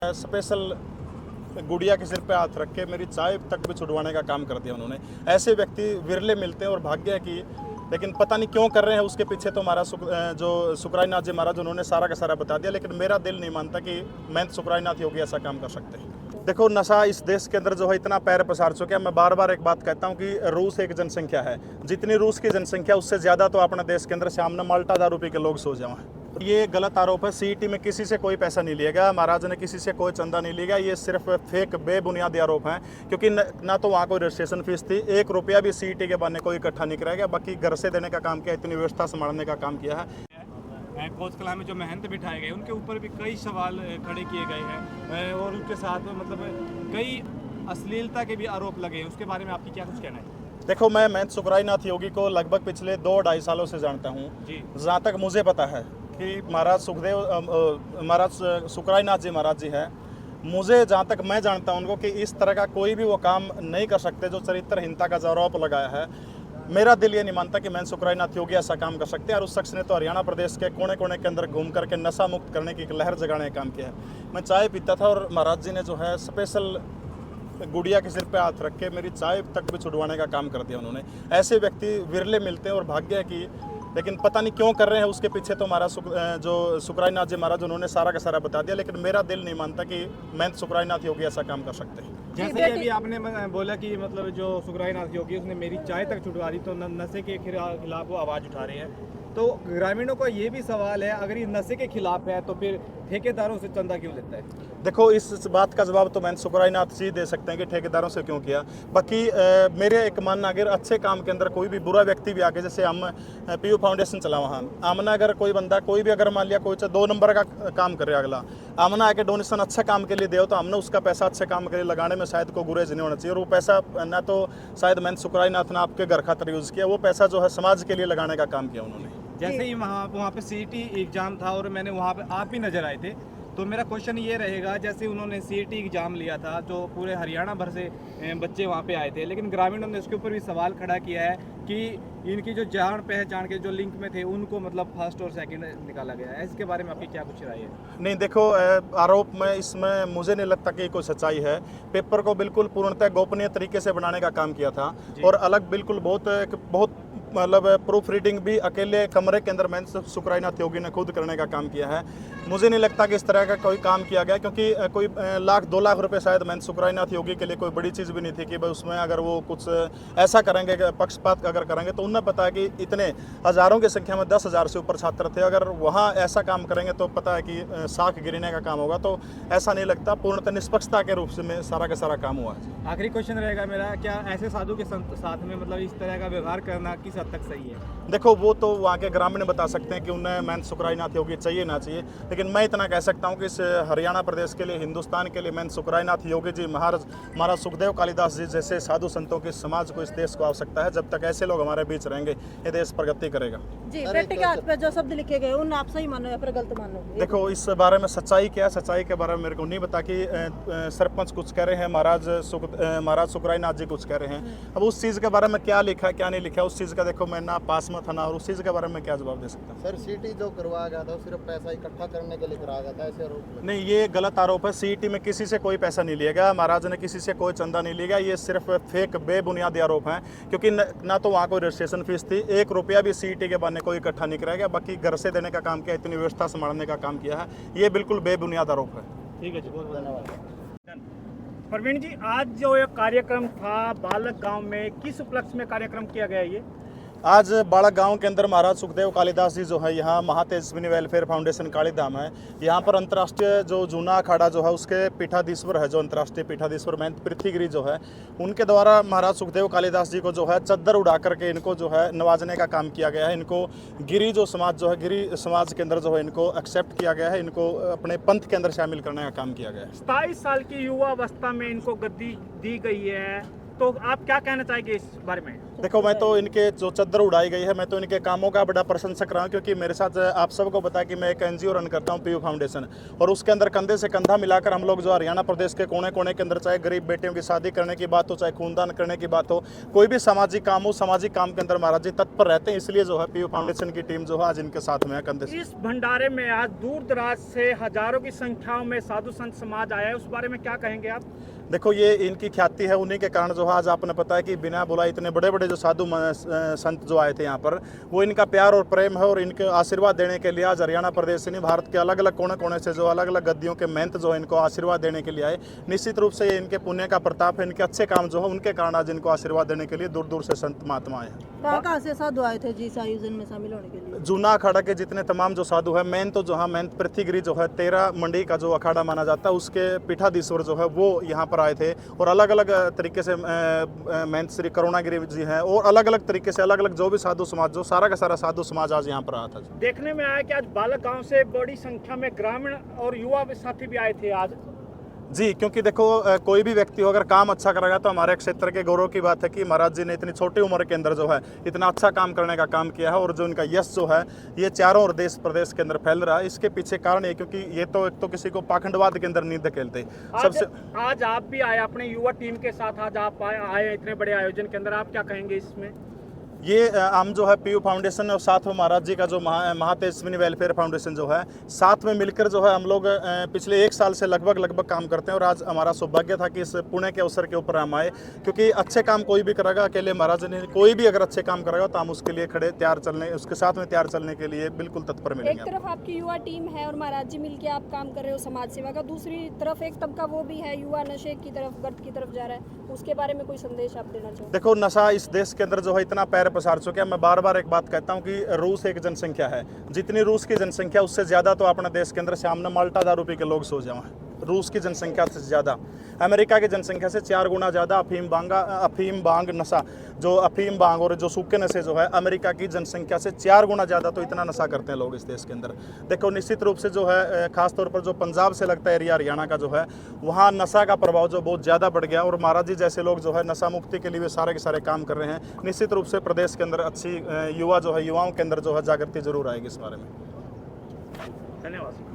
Special गुड़िया के सिर पे हाथ रख के मेरी चाय तक भी छुड़वाने का काम कर दिया उन्होंने। ऐसे व्यक्ति विरले मिलते हैं और भाग्य है कि, लेकिन पता नहीं क्यों कर रहे हैं। उसके पीछे तो जो सुखरायनाथ जी महाराज उन्होंने सारा का सारा बता दिया, लेकिन मेरा दिल नहीं मानता कि मैं सुखरायनाथ योगी ऐसा काम कर सकते हैं। देखो, नशा इस देश के अंदर जो है इतना पैर पसार चुका है। मैं बार बार एक बात कहता हूँ कि रूस एक जनसंख्या है, जितनी रूस की जनसंख्या उससे ज़्यादा तो अपने देश के अंदर सामने माल्टा दारू पी के लोग सो जाए। ये गलत आरोप है। सीईटी में किसी से कोई पैसा नहीं लिया गया, महाराज ने किसी से कोई चंदा नहीं लिया। ये सिर्फ फेक बेबुनियादी आरोप हैं, क्योंकि ना तो वहाँ कोई रजिस्ट्रेशन फीस थी, 1 रुपया भी सीईटी के बहाने कोई इकट्ठा नहीं कराया गया। बाकी घर से देने का काम किया, इतनी व्यवस्था संभालने का काम किया है। कोच कला में जो महंत बिठाए गए उनके ऊपर भी कई सवाल खड़े किए गए हैं और उनके साथ मतलब कई अश्लीलता के भी आरोप लगे हैं। उसके बारे में आपकी क्या कुछ कहना है? देखो, मैं महंत सुखरायनाथ योगी को लगभग पिछले 2-2.5 सालों से जानता हूँ। जहाँ तक मुझे पता है कि महाराज सुखरायनाथ जी महाराज जी हैं, मुझे जहाँ तक मैं जानता हूँ उनको, कि इस तरह का कोई भी वो काम नहीं कर सकते जो चरित्रहीनता का जो आरोप लगाया है। मेरा दिल ये नहीं मानता कि मैं सुखरायनाथ योगी ऐसा काम कर सकते हैं। और उस शख्स ने तो हरियाणा प्रदेश के कोने कोने के अंदर घूम करके नशा मुक्त करने की एक लहर जगाने का काम किया है। मैं चाय पीता था और महाराज जी ने जो है स्पेशल गुड़िया के सिर पे हाथ रख के मेरी चाय तक भी छुड़वाने का काम कर दिया उन्होंने। ऐसे व्यक्ति विरले मिलते हैं और भाग्य है कि, लेकिन पता नहीं क्यों कर रहे हैं। उसके पीछे तो जो सुखरायनाथ जी महाराज उन्होंने सारा का सारा बता दिया, लेकिन मेरा दिल नहीं मानता कि मैं सुखरायनाथ योगी ऐसा काम कर सकते हैं। जैसे अभी आपने बोला कि मतलब जो सुखरायनाथ योगी उसने मेरी चाय तक छुड़वा दी, तो नशे के खिलाफ वो आवाज़ उठा रहे हैं। तो ग्रामीणों का ये भी सवाल है, अगर ये नशे के खिलाफ है तो फिर ठेकेदारों से चंदा क्यों लेता है? देखो, इस बात का जवाब तो मैं सुखरायनाथ जी दे सकते हैं कि ठेकेदारों से क्यों किया। बाकी मेरे एक मानना, अगर अच्छे काम के अंदर कोई भी बुरा व्यक्ति भी आके, जैसे हम पीयू फाउंडेशन चला वहाँ, आमना अगर कोई बंदा कोई भी अगर मान लिया कोई 2 नंबर का काम करे, अगला आमना आके डोनेशन अच्छा काम के लिए दे तो हमने उसका पैसा अच्छे काम के लिए लगाने में शायद को गुरेज नहीं होना चाहिए। और वो पैसा ना तो शायद मैं सुखरायनाथ ने आपके घर खातर यूज़ किया, वो पैसा जो है समाज के लिए लगाने का काम किया उन्होंने। जैसे ही वहाँ पे सीईटी एग्जाम था और मैंने वहाँ पे आप भी नज़र आए थे, तो मेरा क्वेश्चन ये रहेगा, जैसे उन्होंने सीईटी एग्जाम लिया था तो पूरे हरियाणा भर से बच्चे वहाँ पे आए थे, लेकिन ग्रामीणों ने उसके ऊपर भी सवाल खड़ा किया है कि इनकी जो जान पहचान के जो लिंक में थे उनको मतलब फर्स्ट और सेकंड निकाला गया है। इसके बारे में आपकी क्या कुछ राय है? नहीं, देखो, आरोप में इसमें मुझे नहीं लगता कि कोई सच्चाई है। पेपर को बिल्कुल पूर्णतः गोपनीय तरीके से बनाने का काम किया था और अलग बिल्कुल बहुत मतलब प्रूफ रीडिंग भी अकेले कमरे के अंदर मैं सुखरायनाथ योगी ने खुद करने का काम किया है। मुझे नहीं लगता कि इस तरह का कोई काम किया गया, क्योंकि कोई 1-2 लाख रुपए शायद मैं सुखरायनाथ योगी के लिए कोई बड़ी चीज़ भी नहीं थी कि भाई उसमें अगर वो कुछ ऐसा करेंगे, पक्षपात अगर करेंगे, तो उन्हें पता है कि इतने हज़ारों की संख्या में 10,000 से ऊपर छात्र थे। अगर वहाँ ऐसा काम करेंगे तो पता है कि साख गिरने का काम होगा। तो ऐसा नहीं लगता, पूर्णतः निष्पक्षता के रूप से में सारा का सारा काम हुआ है। आखिरी क्वेश्चन रहेगा मेरा, क्या ऐसे साधु के साथ में मतलब इस तरह का व्यवहार करना किस हद तक सही है? देखो, वो तो वहाँ के ग्रामीण बता सकते हैं कि उन्हें मैं सुखरायनाथ योगी चाहिए ना चाहिए, लेकिन मैं इतना कह सकता हूँ कि इस हरियाणा प्रदेश के लिए, हिंदुस्तान के लिए मैं सुखरायनाथ योगी जी, महाराज सुखदेव कालिदास जी जैसे साधु संतों की समाज को, इस देश को आवश्यकता है। जब तक ऐसे लोग हमारे बीच रहेंगे ये देश प्रगति करेगा। जी, बेटे के हाथ पे जो शब्द लिखे गए उन आप सही मानो या फिर गलत मानो? देखो, इस बारे में सच्चाई क्या है, सच्चाई के बारे में मेरे को नहीं पता। कि सरपंच कुछ कह रहे हैं, महाराज सुखरायनाथ जी कुछ कह रहे हैं। अब उस चीज़ के बारे में क्या लिखा क्या नहीं लिखा, उस चीज़ का देखो मैं ना पास में था ना, और उस चीज़ के बारे में क्या जवाब दे सकता हूँ। सर, सीईटी जो करवाया गया था सिर्फ पैसा इकट्ठा करने के लिए कराया गया था, ऐसे आरोप नहीं, ये गलत आरोप है। सीईटी में किसी से कोई पैसा नहीं लिया गया, महाराज ने किसी से कोई चंदा नहीं लिया गया। ये सिर्फ फेक बेबुनियादी आरोप हैं, क्योंकि ना तो वहाँ कोई रजिस्ट्रेशन फीस थी, 1 रुपया भी सीईटी के बहाने कोई इकट्ठा नहीं कराया गया। बाकी घर से देने का काम किया, इतनी व्यवस्था संभालने का काम किया है। ये बिल्कुल बेबुनियाद आरोप है। ठीक है जी, बहुत धन्यवाद। प्रवीण जी, आज जो एक कार्यक्रम था बालक गांव में, किस उपलक्ष्य में कार्यक्रम किया गया ये? आज बाड़क गांव के अंदर महाराज सुखदेव कालिदास जी जो है, यहाँ महातेजस्विनी वेलफेयर फाउंडेशन कालीधाम है, यहाँ पर अंतर्राष्ट्रीय जो जूना अखाड़ा जो है उसके पीठाधीश्वर है, जो अंतर्राष्ट्रीय पीठाधीश्वर महंत पृथ्वीगिरी जो है, उनके द्वारा महाराज सुखदेव कालिदास जी को जो है चद्दर उड़ा करके इनको जो है नवाजने का काम किया गया है। इनको गिरी जो समाज जो है, गिरी समाज के अंदर जो है इनको एक्सेप्ट किया गया है, इनको अपने पंथ के अंदर शामिल करने का काम किया गया है। 27 साल की युवा अवस्था में इनको गद्दी दी गई है, तो आप क्या कहना चाहेंगे इस बारे में? देखो, मैं तो इनके जो चद्दर उड़ाई गई है, मैं तो इनके कामों का बड़ा प्रशंसक रहा हूँ, क्योंकि मेरे साथ आप सबको पता है कि मैं एक एनजीओ रन करता हूँ, पीयू फाउंडेशन, और उसके अंदर कंधे से कंधा मिलाकर हम लोग जो हरियाणा प्रदेश के कोने कोने के अंदर, चाहे गरीब बेटियों की शादी करने की बात हो, चाहे खूनदान करने की बात हो, कोई भी सामाजिक काम हो, सामाजिक काम के अंदर महाराज जी तत्पर रहते हैं। इसलिए जो है पीयू फाउंडेशन की टीम जो है आज इनके साथ में है, कंधे से। इस भंडारे में आज दूर दराज से हजारों की संख्याओं में साधु संत समाज आया है, उस बारे में क्या कहेंगे आप? देखो, ये इनकी ख्याति है, उन्हीं के कारण जो है आज आपने पता है कि बिना बुलाए इतने बड़े बड़े जो साधु संत जो आए थे यहाँ पर, वो इनका प्यार और प्रेम है, और इनके आशीर्वाद देने के लिए आज हरियाणा प्रदेश से नहीं, भारत के अलग अलग कोने कोने से जो अलग अलग गद्दियों के महंत जो है इनको आशीर्वाद देने के लिए आए। निश्चित रूप से ये इनके पुण्य का प्रताप है, इनके अच्छे काम जो है उनके कारण आज इनको आशीर्वाद देने के लिए दूर दूर से संत महात्मा आए हैं। कहाँ से साधु आए थे जी इस आयोजन में शामिल होने के लिए? जूना अखाड़ा के जितने तमाम जो साधु है, मेन तो जो है महंत पृथ्वीगिरी जो है 13 मंडी का जो अखाड़ा माना जाता है, उसके पीठाधीश्वर जो है वो यहाँ पर आए थे, और अलग अलग तरीके से महंत श्री करुणागिरी जी हैं, और अलग अलग तरीके से अलग अलग जो भी साधु समाज, जो सारा का सारा साधु समाज आज यहाँ पर आया था। देखने में आया कि आज बालक गांव से बड़ी संख्या में ग्रामीण और युवा साथी भी आए थे आज। जी, क्योंकि देखो, कोई भी व्यक्ति हो अगर काम अच्छा करेगा तो हमारे क्षेत्र के गौरव की बात है कि महाराज जी ने इतनी छोटी उम्र के अंदर जो है इतना अच्छा काम करने का काम किया है, और जो इनका यश जो है ये चारों ओर देश प्रदेश के अंदर फैल रहा है। इसके पीछे कारण ये, क्योंकि ये तो एक तो किसी को पाखंडवाद के अंदर नहीं धकेलते। सबसे आज आप भी आए अपने युवा टीम के साथ, आज आप आए इतने बड़े आयोजन के अंदर, आप क्या कहेंगे इसमें? ये हम जो है पीयू फाउंडेशन और साथ में महाराज जी का जो महातेजस्विनी वेलफेयर फाउंडेशन जो है, साथ में मिलकर जो है हम लोग पिछले 1 साल से लगभग काम करते हैं, और आज हमारा सौभाग्य था कि इस पुण्य के अवसर के ऊपर हम आए, क्योंकि अच्छे काम कोई भी करेगा, अकेले महाराज ने कोई भी अगर अच्छे काम करेगा तो हम उसके लिए खड़े तैयार चलने, उसके साथ में तैयार चलने के लिए बिल्कुल तत्पर मिलेंगे। एक तरफ आपकी युवा टीम है और महाराज जी मिलके आप काम कर रहे हो समाज सेवा का, दूसरी तरफ एक तबका वो भी है युवा नशे की तरफ, गर्द की तरफ जा रहा है, उसके बारे में कोई संदेश आप देना चाहो? देखो, नशा इस देश के अंदर जो है इतना पैर पसार चुका है। मैं बार बार एक बात कहता हूं कि रूस एक जनसंख्या है, जितनी रूस की जनसंख्या उससे ज़्यादा तो अपने देश के अंदर सामने माल्टा दारू पी के लोग सो जाए हैं। रूस की जनसंख्या से ज़्यादा, अमेरिका की जनसंख्या से 4 गुना ज़्यादा अफीम बांग नशा, जो अफीम बांग और जो सूखे नशे जो है अमेरिका की जनसंख्या से 4 गुना ज़्यादा तो इतना नशा करते हैं लोग इस देश के अंदर। देखो, निश्चित रूप से जो है खासतौर पर जो पंजाब से लगता है एरिया, हरियाणा का जो है, वहाँ नशा का प्रभाव जो बहुत ज़्यादा बढ़ गया, और महाराज जी जैसे लोग जो है नशा मुक्ति के लिए सारे के सारे काम कर रहे हैं। निश्चित रूप से प्रदेश के अंदर अच्छी युवाओं के अंदर जो है जागृति जरूर आएगी इस बारे में। धन्यवाद।